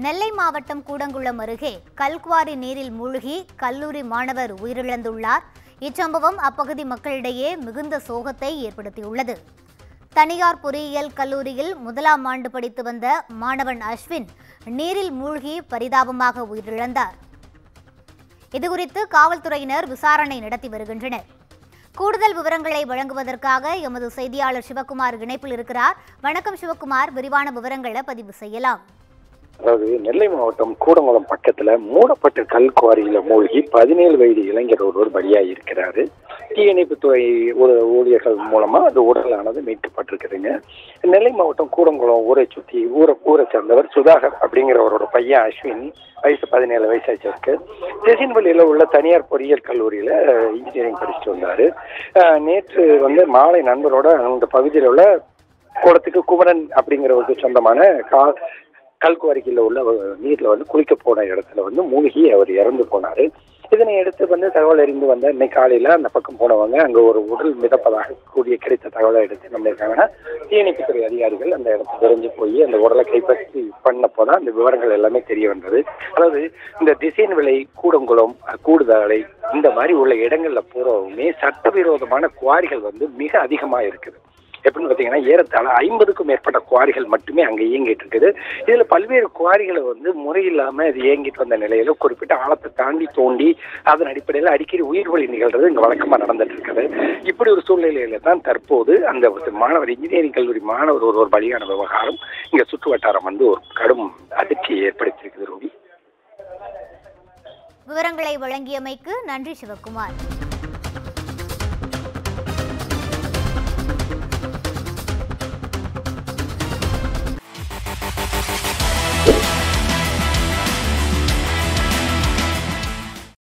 நெல்லை மாவட்டம் கூடங்குளம் அருகே கல்குவாரி நீரில் மூழ்கி கல்லூரி மாணவர் உயிரிழந்துள்ளார். இச்சம்பவம் அப்பகுதி மக்களிடையே மிகுந்த சோகத்தை ஏற்படுத்தியுள்ளது. தனியார் பொறியியல் கல்லூரியில் முதலாம் ஆண்டு படித்து வந்த மாணவன் அஸ்வின் நீரில் மூழ்கி பரிதாபமாக உயிரிழந்தார். இதுகுறித்து காவல்துறையினர் விசாரணை நடத்தி வருகின்றனர். கூடுதல் விவரங்களை வழங்குவதற்காக எமது செய்தியாளர் சிவகுமார் இணைப்பில் இருக்கிறார். வணக்கம் சிவகுமார், விரிவான விவரங்களை பதிவு செய்யலாம். அதாவது நெல்லை மாவட்டம் கூடங்குளம் பக்கத்துல மூடப்பட்ட கல்குவாரியில மூழ்கி 17 வயது இளைஞர் ஒருவர் பலியாகி இருக்கிறாரு. தீயணைப்புத்துறை ஊழியர்கள் மூலமா அந்த உடலானது மீட்கப்பட்டிருக்குதுங்க. நெல்லை மாவட்டம் கூடங்குளம் ஊரை சுற்றி ஊரை சேர்ந்தவர் சுதாகர் அப்படிங்கிறவரோட பையன் அஸ்வின், வயசு 17 வயசாச்சு. திசின்வெளியில உள்ள தனியார் பொறியியல் கல்லூரியில இன்ஜினியரிங் படிச்சுட்டு வந்தாரு. நேற்று மாலை நண்பரோட அந்த பகுதியில் உள்ள குளத்துக்கு குமரன் அப்படிங்கிறவருக்கு சொந்தமான கல்குவாரிக்குள்ள உள்ள நீர்ல குளிக்க போன இடத்துல மூழ்கி அவர் இறந்து போனாரு. இதனை அடுத்து தகவல் அறிந்து வந்த இன்னைக்கு காலையில அந்த பக்கம் போனவங்க அங்க ஒரு உடல் மிதப்பதாக கூடிய கிடைத்த தகவலை எடுத்து நம்ம இருக்காங்கன்னா தீயணைப்புத்துறை அதிகாரிகள் அந்த இடத்துல தெரிஞ்சு போய் அந்த உடலை கைப்பற்றி பண்ணப்போதான் அந்த விவரங்கள் எல்லாமே தெரிய வந்தது. அதாவது இந்த திசைன்விளை, கூடங்குளம், கூடுதலை இந்த மாதிரி உள்ள இடங்கள்ல பூராவுமே சட்டவிரோதமான குவாரிகள் மிக அதிகமா இருக்குது. எப்படின்னு பார்த்தீங்கன்னா ஏறத்தாழ 50க்கும் மேற்பட்ட குவாரிகள் மட்டுமே அங்கே இயங்கிட்டு இருக்குது. இதுல பல்வேறு குவாரிகளை முறையில்லாம இது இயங்கிட்டு வந்த நிலையில குறிப்பிட்ட ஆழத்தை தாண்டி தோண்டி அதன் அடிப்படையில் அடிக்கடி உயிர் வழி நிகழ்றது இங்க வழக்கமா நடந்துட்டு இருக்குது. இப்படி ஒரு சூழ்நிலையில தான் தற்போது அந்த மாணவர் இன்ஜினியரிங் கல்லூரி மாணவர் ஒருவர் பலியான விவகாரம் இங்க சுற்று வட்டாரம் ஒரு கடும் அதிர்ச்சியை ஏற்படுத்தியிருக்குது. ரூபி, விவரங்களை வழங்கியமைக்கு நன்றி சிவகுமார்.